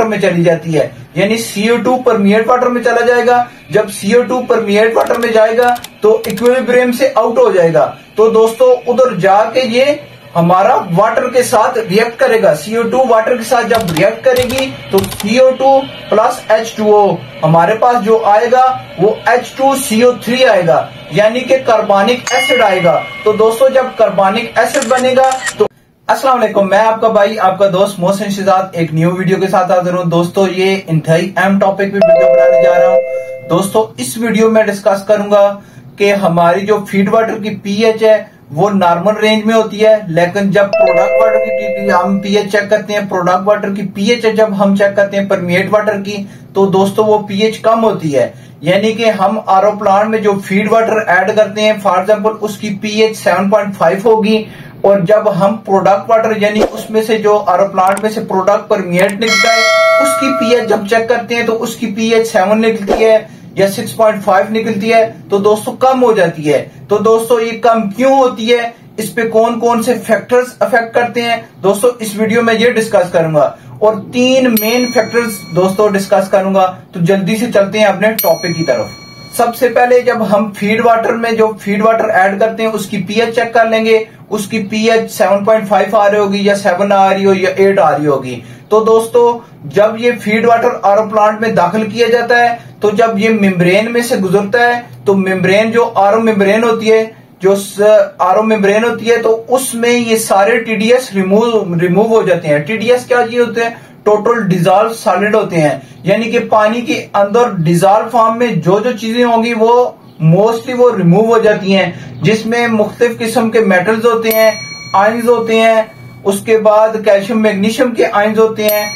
में चली जाती है, यानी CO2 परमिएट वाटर में चला जाएगा। जब CO2 परमिएट वाटर में जाएगा तो इक्विलिब्रियम से आउट हो जाएगा। तो दोस्तों उधर जाके ये हमारा वाटर के साथ रिएक्ट करेगा। CO2 वाटर के साथ जब रिएक्ट करेगी तो CO2 प्लस H2O हमारे पास जो आएगा वो H2CO3 आएगा, यानी कि कार्बनिक एसिड आएगा। तो दोस्तों जब कार्बनिक एसिड बनेगा तो अस्सलाम वालेकुम, मैं आपका भाई आपका दोस्त मोहसिन शहजाद एक न्यू वीडियो के साथ हाजिर हूं। दोस्तों ये इंतहाई अहम टॉपिक पे वीडियो बनाने जा रहा हूं। दोस्तों इस वीडियो में डिस्कस करूंगा कि हमारी जो फीड वाटर की पीएच है वो नॉर्मल रेंज में होती है, लेकिन जब प्रोडक्ट वाटर की हम पीएच चेक करते हैं, प्रोडक्ट वाटर की पीएच जब हम चेक करते हैं परमिएट वाटर की, तो दोस्तों वो पीएच कम होती है। यानी कि हम आरओ प्लांट में जो फीड वाटर ऐड करते हैं फॉर एग्जांपल उसकी पीएच 7.5 होगी, और जब हम प्रोडक्ट वाटर यानी उसमें से जो आरओ प्लांट में से प्रोडक्ट परमिएट निकलता है उसकी पीएच जब चेक करते हैं तो उसकी पीएच 7 निकलती है या 6.5 निकलती है, तो दोस्तों कम हो जाती है। तो दोस्तों ये कम क्यों होती है, इस पे कौन कौन से फैक्टर्स अफेक्ट करते हैं, दोस्तों इस वीडियो में ये डिस्कस करूंगा, और 3 मेन फैक्टर्स दोस्तों डिस्कस करूंगा। तो जल्दी से चलते हैं अपने टॉपिक की तरफ। सबसे पहले जब हम फीड वाटर में जो फीड वाटर ऐड करते हैं उसकी पीएच चेक कर लेंगे। उसकी पीएच 7.5 आ रही होगी या 7 आ रही हो या 8 आ रही होगी। तो दोस्तों जब ये फीड वाटर आरओ प्लांट में दाखिल किया जाता है तो जब ये मेम्ब्रेन में से गुजरता है तो मेम्ब्रेन जो आरओ मेम्ब्रेन होती है तो उसमें ये सारे टीडीएस रिमूव हो जाते हैं। टीडीएस क्या चीज होते हैं? टोटल डिजॉल्व सॉलिड होते हैं, यानी कि पानी के अंदर डिजॉल्व फॉर्म में जो जो चीजें होंगी वो मोस्टली वो रिमूव हो जाती हैं, जिसमें मुख्तलिफ किस्म के मेटल्स होते हैं, आयंस होते हैं, उसके बाद कैल्शियम मैग्नीशियम के आयंस होते हैं,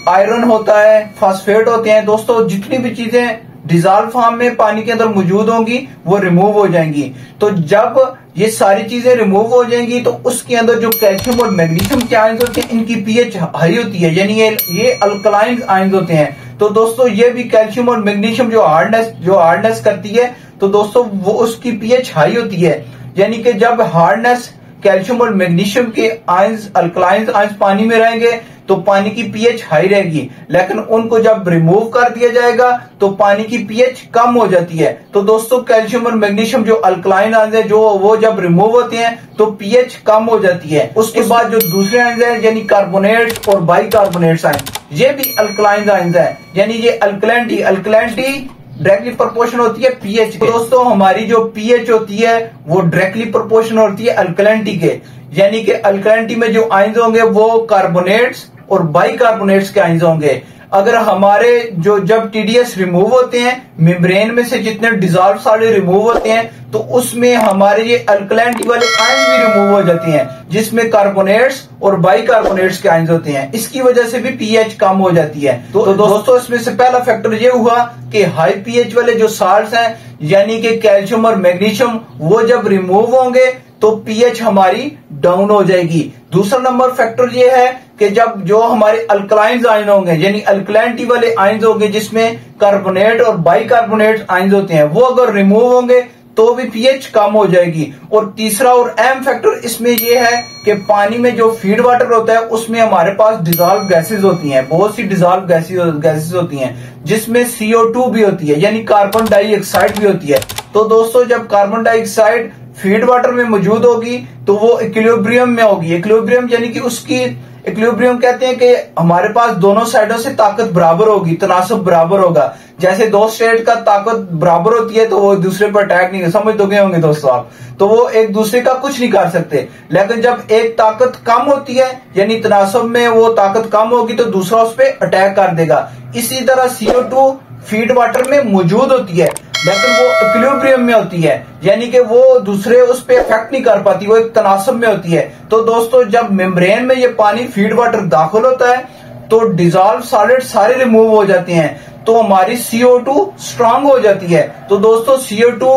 आयरन होता है, फास्फेट होते हैं। दोस्तों जितनी भी चीजें डिजॉल्व फॉर्म में पानी के अंदर मौजूद होंगी वो रिमूव हो जाएंगी। तो जब ये सारी चीजें रिमूव हो जाएंगी तो उसके अंदर जो कैल्शियम और मैग्नीशियम के आयंस होते हैं इनकी पीएच हाई होती है, यानी ये अल्कलाइन आयंस होते हैं। तो दोस्तों ये भी कैल्शियम और मैग्नीशियम जो हार्डनेस करती है, तो दोस्तों वो उसकी पीएच हाई होती है, यानी कि जब हार्डनेस कैल्शियम और मैग्नीशियम के आयंस अल्कलाइन आयंस पानी में रहेंगे तो पानी की पीएच हाई रहेगी, लेकिन उनको जब रिमूव कर दिया जाएगा तो पानी की पीएच कम हो जाती है। तो दोस्तों कैल्शियम और मैग्नीशियम जो अल्कलाइन आयंस है जो वो जब रिमूव होते हैं तो पीएच कम हो जाती है। उसके बाद जो दूसरे आयंस है यानी कार्बोनेट्स और बाइकार्बोनेट्स आयंस, ये भी अल्कलाइन आयंस है, यानी ये अल्कलैनिटी डायरेक्टली प्रोपोर्शन होती है पीएच के। दोस्तों हमारी जो पीएच होती है वो डायरेक्टली प्रोपोर्शन होती है अल्कलैनिटी के, यानी कि अल्कलैनिटी में जो आयंस होंगे वो कार्बोनेट्स और बाइकार्बोनेट्स के आयंस होंगे। अगर हमारे जब टीडीएस रिमूव होते हैं मेम्ब्रेन में से जितने डिजॉल्व सॉलिड रिमूव होते हैं तो उसमें हमारे ये अल्कलैनिटी वाले आयंस भी रिमूव हो जाते हैं, जिसमें कार्बोनेट्स और बाइकार्बोनेट्स के आयंस होते हैं। इसकी वजह से भी पीएच कम हो जाती है। तो दोस्तों इसमें से पहला फैक्टर ये हुआ कि हाई पीएच वाले जो साल्ट्स हैं यानी कि कैल्शियम और मैग्नीशियम वो जब रिमूव होंगे तो पीएच हमारी डाउन हो जाएगी। दूसरा नंबर फैक्टर ये है कि जब जो हमारे अल्कलाइन आयन होंगे यानी अल्कलैनिटी वाले आयंस होंगे जिसमें कार्बोनेट और बाइकार्बोनेट आयंस होते हैं वो अगर रिमूव होंगे तो भी पीएच कम हो जाएगी। और तीसरा और अहम फैक्टर इसमें यह है कि पानी में जो फीड वाटर होता है उसमें हमारे पास डिजॉल्व गैसेस होती हैं, बहुत सी डिजॉल्व गैसेस होती हैं, जिसमें CO2 भी होती है यानी कार्बन डाइऑक्साइड भी होती है। तो दोस्तों जब कार्बन डाइऑक्साइड फीड वाटर में मौजूद होगी तो वो इक्विलिब्रियम में होगी। इक्विलिब्रियम यानी कि उसकी इक्विलिब्रियम कहते हैं कि हमारे पास दोनों साइडों से ताकत बराबर होगी, तनासब बराबर होगा। जैसे दो स्टेट का ताकत बराबर होती है तो वो दूसरे पर अटैक नहीं, समझ तो गए होंगे दोस्तों आप, तो वो एक दूसरे का कुछ नहीं कर सकते। लेकिन जब एक ताकत कम होती है यानी तनासब में वो ताकत कम होगी तो दूसरा उस पर अटैक कर देगा। इसी तरह CO2 फीड वाटर में मौजूद होती है लेकिन वो इक्विलिब्रियम में होती है, यानी कि वो दूसरे उस पर इफेक्ट नहीं कर पाती, वो एक तनासब में होती है। तो दोस्तों जब मेम्ब्रेन में ये पानी फीड वाटर दाखिल होता है तो डिजॉल्व सॉलिड सारे रिमूव हो जाते हैं, तो हमारी CO2 स्ट्रांग हो जाती है। तो दोस्तों CO2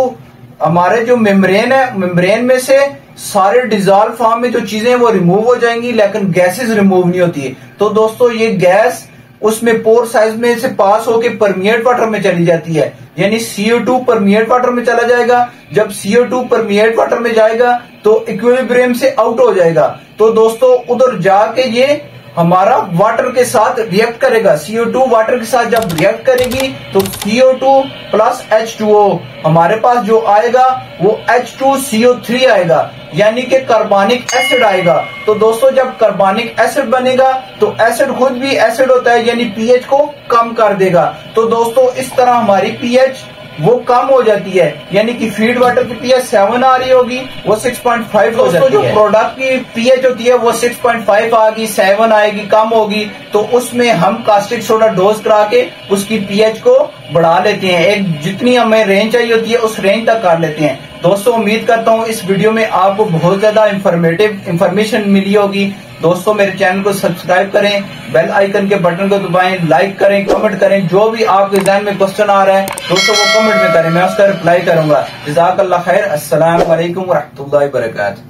हमारे जो मेम्ब्रेन है, मेम्ब्रेन में से सारे डिजॉल्व फॉर्म में जो चीजें वो रिमूव हो जाएंगी लेकिन गैसेस रिमूव नहीं होती। तो दोस्तों ये गैस उसमें पोर साइज में से पास होके परमिएट वाटर में चली जाती है, यानी CO2 परमिएट वाटर में चला जाएगा। जब CO2 परमिएट वाटर में जाएगा तो इक्विलिब्रियम से आउट हो जाएगा। तो दोस्तों उधर जाके ये हमारा वाटर के साथ रिएक्ट करेगा। CO2 वाटर के साथ जब रिएक्ट करेगी तो CO2 प्लस H2O हमारे पास जो आएगा वो H2CO3 आएगा, यानी कि कार्बनिक एसिड आएगा। तो दोस्तों जब कार्बनिक एसिड बनेगा तो एसिड खुद भी एसिड होता है, यानी pH को कम कर देगा। तो दोस्तों इस तरह हमारी pH वो कम हो जाती है, यानी कि फीड वाटर की pH 7 आ रही होगी, वो 6.5 हो जाती है। जो प्रोडक्ट की pH होती है वो 6.5 आ गई, 7 आएगी, कम होगी, तो उसमें हम कास्टिक सोडा डोज करा के उसकी pH को बढ़ा लेते हैं। एक जितनी हमें रेंज चाहिए होती है उस रेंज तक कर लेते हैं। दोस्तों उम्मीद करता हूँ इस वीडियो में आपको बहुत ज्यादा इंफॉर्मेशन मिली होगी। दोस्तों मेरे चैनल को सब्सक्राइब करें, बेल आइकन के बटन को दबाएं, लाइक करें, कमेंट करें। जो भी आपके ध्यान में क्वेश्चन आ रहा है दोस्तों वो कमेंट में करें, मैं उसका रिप्लाई करूंगा। जज़ाकल्लाह खैर। अस्सलाम वालेकुम व रहमतुल्लाहि व बरकातहू।